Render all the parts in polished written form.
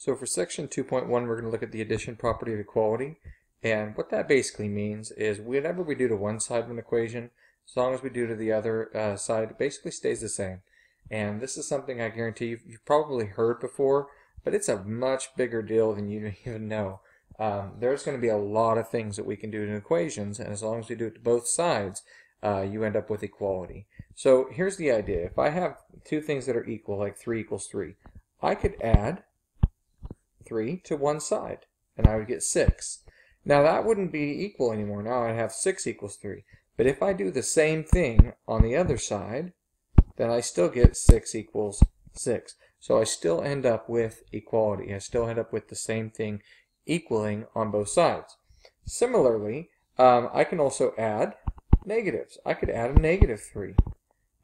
So for section 2.1, we're going to look at the addition property of equality. And what that basically means is whatever we do to one side of an equation, as long as we do to the other side, it basically stays the same. And this is something I guarantee you've probably heard before, but it's a much bigger deal than you even know. There's going to be a lot of things that we can do in equations, and as long as we do it to both sides, you end up with equality. So here's the idea. If I have two things that are equal, like 3 equals 3, I could add 3 to one side, and I would get 6. Now that wouldn't be equal anymore. Now I'd have 6 equals 3. But if I do the same thing on the other side, then I still get 6 equals 6. So I still end up with equality. I still end up with the same thing equaling on both sides. Similarly, I can also add negatives. I could add a -3.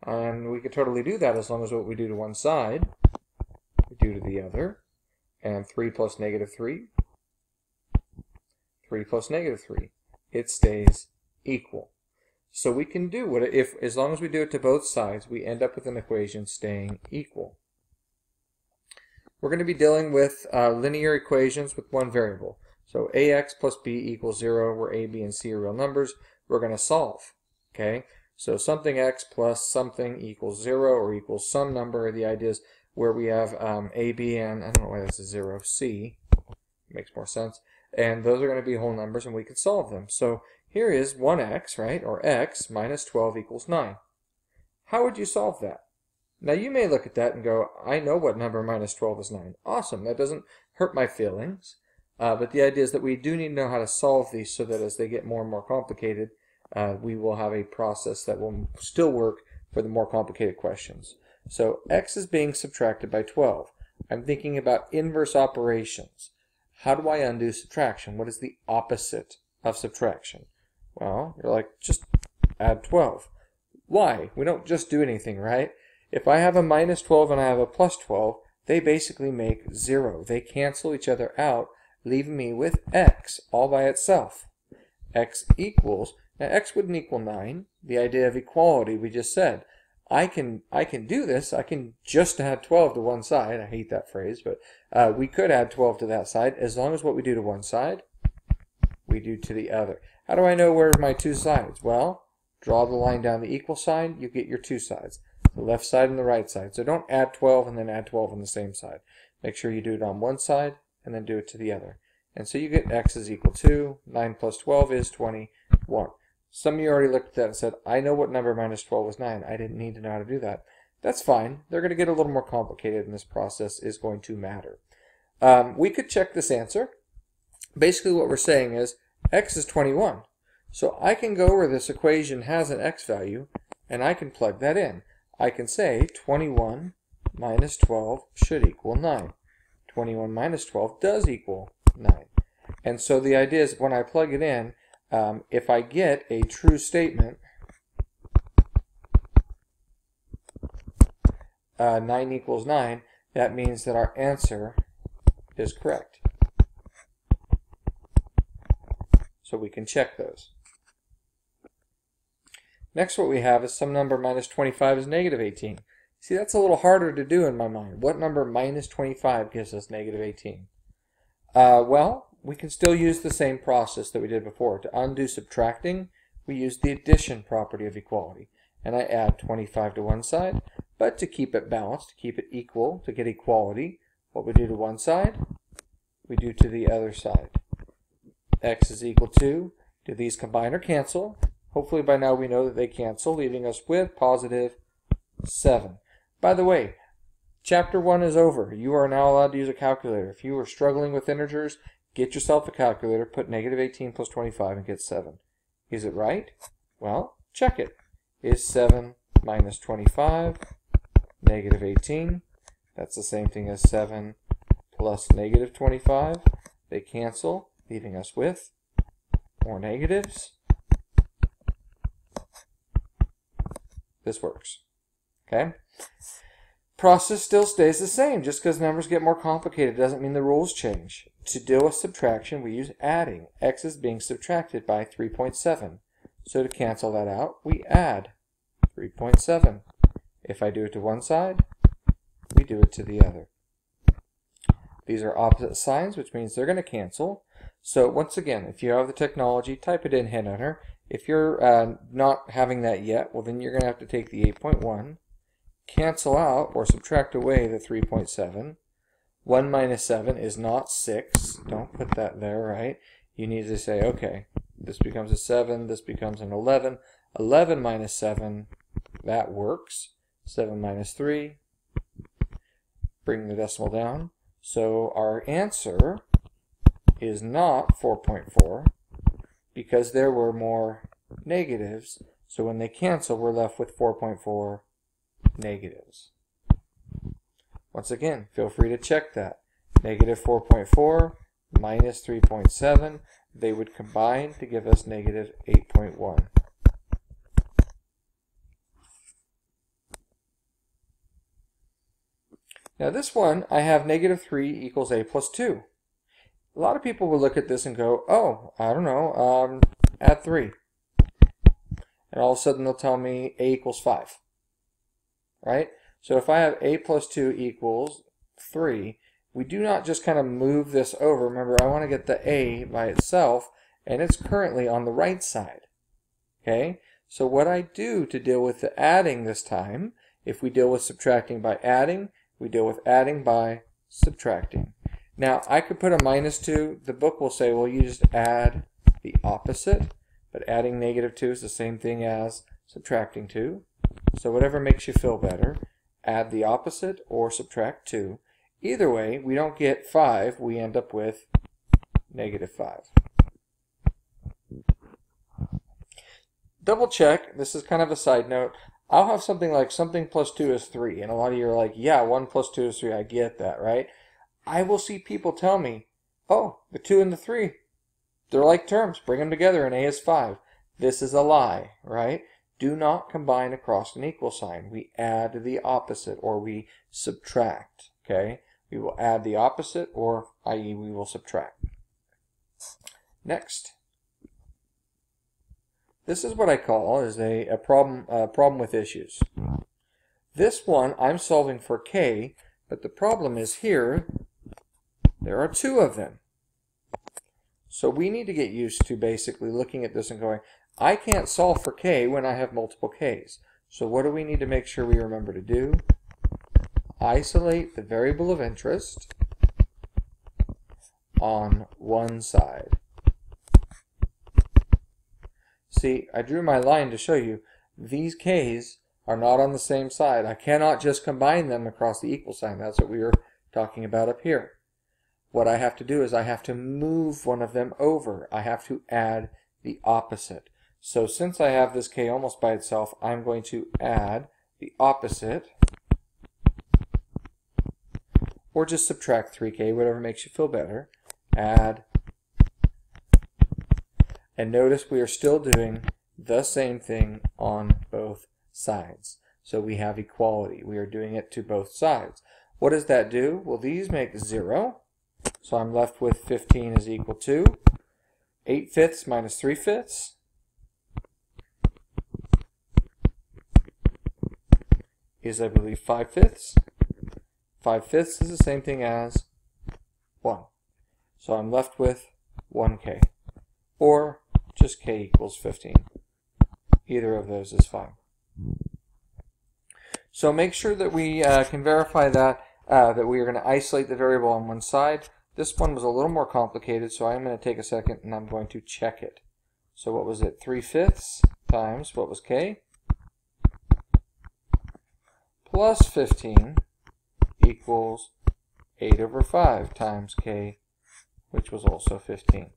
And we could totally do that as long as what we do to one side, we do to the other. And 3 plus -3, 3 plus -3, it stays equal. So we can do what as long as we do it to both sides, we end up with an equation staying equal. We're going to be dealing with linear equations with one variable. So ax plus b equals 0, where a, b, and c are real numbers. We're going to solve. Okay, so something x plus something equals 0 or equals some number. The idea is where we have a, b, and I don't know why this is 0, c. Makes more sense. And those are going to be whole numbers, and we can solve them. So here is 1x, right, or x minus 12 equals 9. How would you solve that? Now you may look at that and go, I know what number minus 12 is 9. Awesome, that doesn't hurt my feelings. But the idea is that we do need to know how to solve these so that as they get more and more complicated, we will have a process that will still work for the more complicated questions. So x is being subtracted by 12. I'm thinking about inverse operations. How do I undo subtraction? What is the opposite of subtraction? Well, you're like, just add 12. Why? We don't just do anything, right? If I have a minus 12 and I have a plus 12, they basically make 0. They cancel each other out, leaving me with x all by itself. X equals, now x wouldn't equal 9. The idea of equality we just said. I can do this. I can just add 12 to one side. I hate that phrase, but we could add 12 to that side as long as what we do to one side, we do to the other. How do I know where my two sides? Well, draw the line down the equal side, you get your two sides, the left side and the right side. So don't add 12 and then add 12 on the same side. Make sure you do it on one side and then do it to the other. And so you get x is equal to 9 plus 12 is 21. Some of you already looked at that and said, I know what number minus 12 was 9. I didn't need to know how to do that. That's fine. They're going to get a little more complicated, and this process is going to matter. We could check this answer. Basically what we're saying is x is 21. So I can go where this equation has an x value, and I can plug that in. I can say 21 minus 12 should equal 9. 21 minus 12 does equal 9. And so the idea is when I plug it in, if I get a true statement, 9 equals 9, that means that our answer is correct. So we can check those. Next, what we have is some number minus 25 is negative 18. See, that's a little harder to do in my mind. What number minus 25 gives us negative 18? Well, we can still use the same process that we did before. To undo subtracting, we use the addition property of equality. And I add 25 to one side, but to keep it balanced, to keep it equal, to get equality, what we do to one side, we do to the other side. X is equal to, do these combine or cancel? Hopefully by now we know that they cancel, leaving us with positive 7. By the way, Chapter 1 is over. You are now allowed to use a calculator. If you are struggling with integers, get yourself a calculator, put negative 18 plus 25 and get 7. Is it right? Well, check it. Is 7 minus 25 negative 18? That's the same thing as 7 plus negative 25. They cancel, leaving us with more negatives. This works. Okay? Process still stays the same. Just because numbers get more complicated doesn't mean the rules change. To deal with subtraction, we use adding. X is being subtracted by 3.7. So to cancel that out, we add 3.7. If I do it to one side, we do it to the other. These are opposite signs, which means they're going to cancel. So once again, if you have the technology, type it in headhunter. If you're not having that yet, well then you're going to have to take the 8.1, cancel out or subtract away the 3.7. 1 minus 7 is not 6. Don't put that there, right? You need to say, okay, this becomes a 7, this becomes an 11. 11 minus 7, that works. 7 minus 3, bring the decimal down. So our answer is not 4.4 because there were more negatives. So when they cancel, we're left with 4.4 negatives. Once again, feel free to check that. Negative 4.4 minus 3.7, they would combine to give us negative 8.1. Now this one, I have negative 3 equals a plus 2. A lot of people will look at this and go, oh, I don't know, add 3. And all of a sudden they'll tell me a equals 5. Right? So if I have a plus 2 equals 3, we do not just kind of move this over. Remember, I want to get the a by itself, and it's currently on the right side. Okay? So what I do to deal with the adding this time, if we deal with subtracting by adding, we deal with adding by subtracting. Now, I could put a minus 2. The book will say, well, you just add the opposite, but adding negative 2 is the same thing as subtracting 2. So whatever makes you feel better, add the opposite or subtract 2. Either way, we don't get 5, we end up with negative 5. Double check, this is kind of a side note, I'll have something like something plus 2 is 3, and a lot of you are like, yeah, 1 plus 2 is 3, I get that, right? I will see people tell me, oh, the 2 and the 3, they're like terms, bring them together and a is 5. This is a lie, right? Do not combine across an equal sign. We add the opposite or we subtract, okay? We will add the opposite or, i.e., we will subtract. Next. This is what I call is a problem with issues. This one I'm solving for k, but the problem is here, there are 2 of them. So we need to get used to basically looking at this and going, I can't solve for k when I have multiple k's. So what do we need to make sure we remember to do? Isolate the variable of interest on one side. See, I drew my line to show you these k's are not on the same side. I cannot just combine them across the equal sign. That's what we were talking about up here. What I have to do is I have to move one of them over. I have to add the opposite. So since I have this k almost by itself, I'm going to add the opposite, or just subtract 3k, whatever makes you feel better. Add. And notice we are still doing the same thing on both sides. So we have equality. We are doing it to both sides. What does that do? Well, these make 0. So I'm left with 15 is equal to 8/5 minus 3/5. Is, I believe, 5/5. 5/5 is the same thing as 1. So I'm left with 1k. Or just k equals 15. Either of those is fine. So make sure that we can verify that, that we are going to isolate the variable on one side. This one was a little more complicated, so I'm going to take a second and I'm going to check it. So what was it? 3/5 times, what was k? Plus 15 equals 8/5 times k, which was also 15.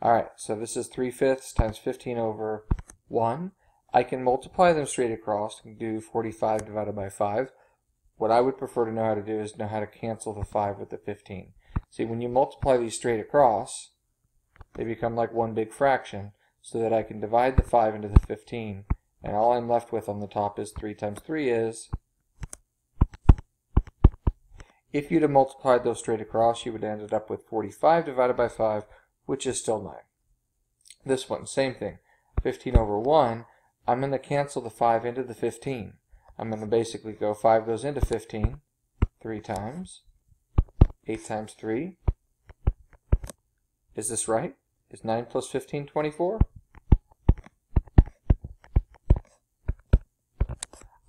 Alright, so this is 3/5 times 15/1. I can multiply them straight across and do 45 divided by 5. What I would prefer to know how to do is know how to cancel the 5 with the 15. See, when you multiply these straight across, they become like one big fraction, so that I can divide the 5 into the 15, and all I'm left with on the top is 3 times 3 is... If you'd have multiplied those straight across, you would have ended up with 45 divided by 5, which is still 9. This one, same thing. 15/1, I'm going to cancel the 5 into the 15. I'm going to basically go 5 goes into 15 3 times, 8 times 3. Is this right? Is 9 plus 15 24?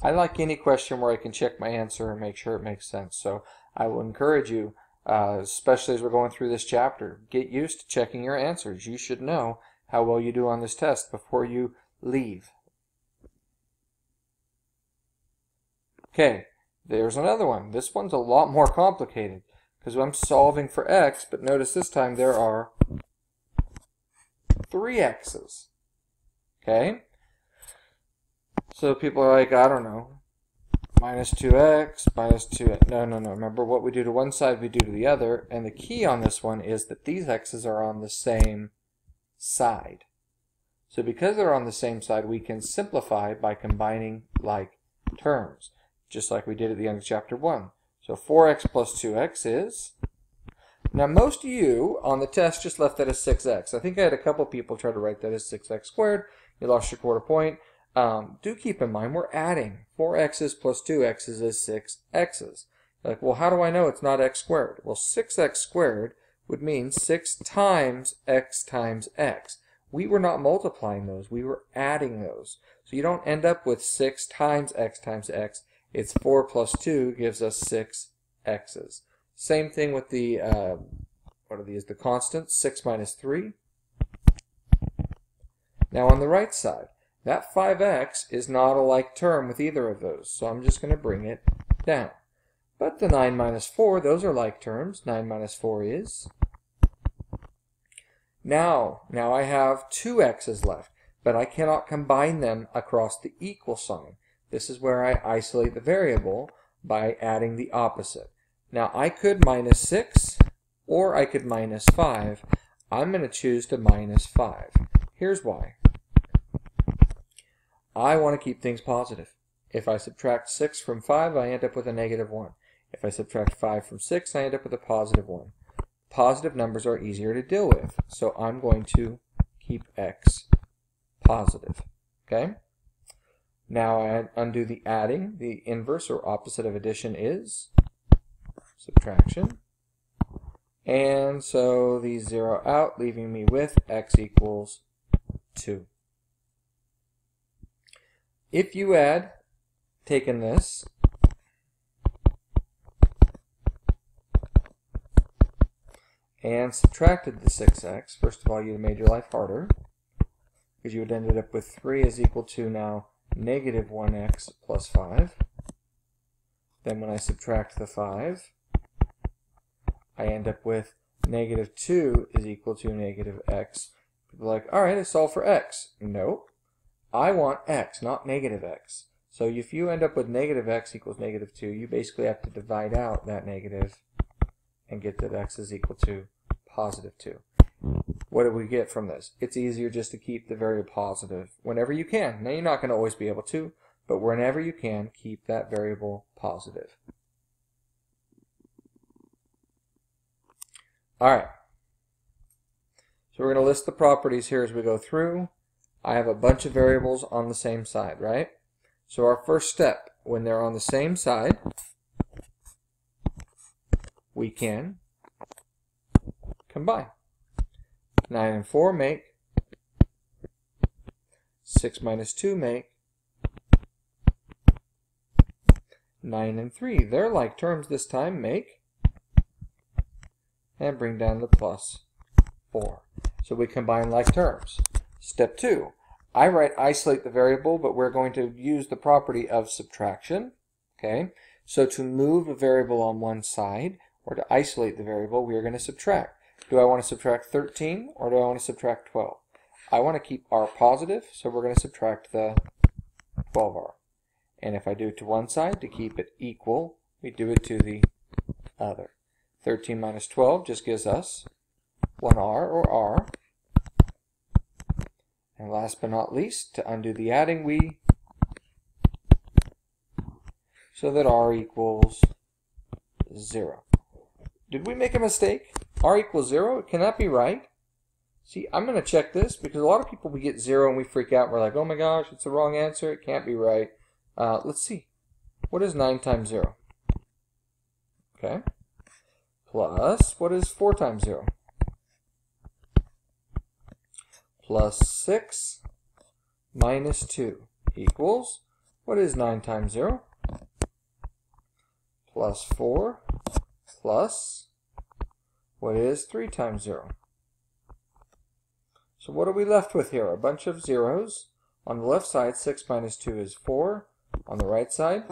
I like any question where I can check my answer and make sure it makes sense. So I will encourage you, especially as we're going through this chapter, get used to checking your answers. You should know how well you do on this test before you leave. Okay, there's another one. This one's a lot more complicated because I'm solving for x, but notice this time there are 3 x's. Okay? So people are like, I don't know, minus 2x, minus 2x. No. Remember, what we do to one side, we do to the other. And the key on this one is that these x's are on the same side. So because they're on the same side, we can simplify by combining like terms, just like we did at the end of chapter 1. So 4x plus 2x is... Now most of you on the test just left that as 6x. I think I had a couple people try to write that as 6x squared. You lost your quarter point. Do keep in mind we're adding 4x's plus 2x's is 6x's. Like, well, how do I know it's not x squared? Well, 6x squared would mean 6 times x times x. We were not multiplying those, we were adding those. So you don't end up with 6 times x times x. It's 4 plus 2 gives us 6 x's. Same thing with the, what are these, the constants, 6 minus 3. Now on the right side, that 5x is not a like term with either of those, so I'm just going to bring it down. But the 9 minus 4, those are like terms. 9 minus 4 is... Now I have 2 x's left, but I cannot combine them across the equal sign. This is where I isolate the variable by adding the opposite. Now I could minus 6, or I could minus 5. I'm going to choose to minus 5. Here's why. I want to keep things positive. If I subtract 6 from 5, I end up with a negative 1. If I subtract 5 from 6, I end up with a positive 1. Positive numbers are easier to deal with, so I'm going to keep x positive. Okay? Now I undo the adding. The inverse or opposite of addition is subtraction. And so these zero out, leaving me with x equals 2. If you had taken this and subtracted the 6x, first of all, you'd have made your life harder, because you would have ended up with 3 is equal to now negative 1x plus 5. Then when I subtract the 5, I end up with negative 2 is equal to negative x. People are like, all right, I solve for x. Nope. I want x, not negative x. So if you end up with negative x equals negative 2, you basically have to divide out that negative and get that x is equal to positive 2. What do we get from this? It's easier just to keep the variable positive whenever you can. Now you're not going to always be able to, but whenever you can, keep that variable positive. Alright. So we're going to list the properties here as we go through. I have a bunch of variables on the same side, right? So our first step, when they're on the same side, we can combine. 9 and 4 make, 6 minus 2 make, 9 and 3. They're like terms this time, make, and bring down the plus 4. So we combine like terms. Step 2, I isolate the variable, but we're going to use the property of subtraction. Okay, so to move a variable on one side, or to isolate the variable, we are going to subtract. Do I want to subtract 13, or do I want to subtract 12? I want to keep r positive, so we're going to subtract the 12r. And if I do it to one side, to keep it equal, we do it to the other. 13 minus 12 just gives us 1r, or r. And last but not least, to undo the adding, so that r equals 0. Did we make a mistake? R equals 0? Can that be right? See, I'm going to check this, because a lot of people, we get 0 and we freak out. We're like, oh my gosh, it's the wrong answer. It can't be right. Let's see. What is 9 times 0? Okay. plus, what is 4 times 0? Plus 6 minus 2 equals, what is 9 times 0? Plus 4 plus, what is 3 times 0? So what are we left with here? A bunch of zeros. On the left side, 6 minus 2 is 4. On the right side,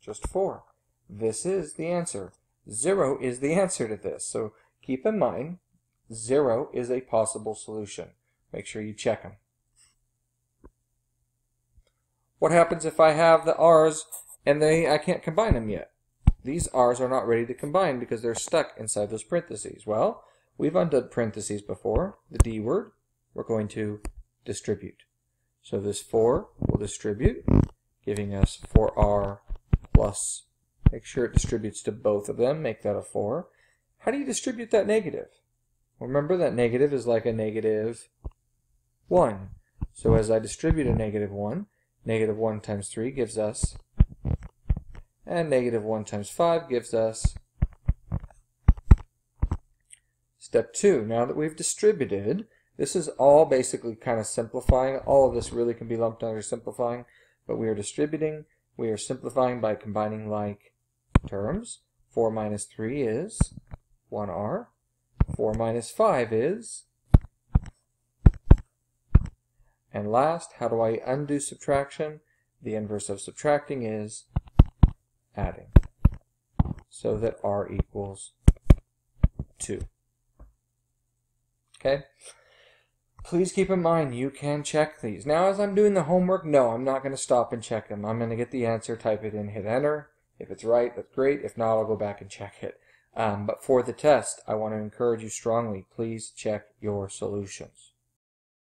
just 4. This is the answer. 0 is the answer to this. So keep in mind, 0 is a possible solution. Make sure you check them. What happens if I have the r's and I can't combine them yet? These r's are not ready to combine because they're stuck inside those parentheses. Well, we've undone parentheses before. The D word, we're going to distribute. So this 4 will distribute, giving us 4r plus, make sure it distributes to both of them, make that a 4. How do you distribute that negative? Remember that negative is like a negative 1. So as I distribute a negative 1, negative 1 times 3 gives us, and negative 1 times 5 gives us. Step 2, now that we've distributed, this is all basically kind of simplifying. All of this really can be lumped under simplifying, but we are distributing. We are simplifying by combining like terms. 4 minus 3 is 1r. 4 minus 5 is. And last, how do I undo subtraction? The inverse of subtracting is adding, so that r equals 2. Okay? Please keep in mind, you can check these. Now, as I'm doing the homework, no, I'm not going to stop and check them. I'm going to get the answer, type it in, hit enter. If it's right, that's great. If not, I'll go back and check it. But for the test, I want to encourage you strongly, please check your solutions.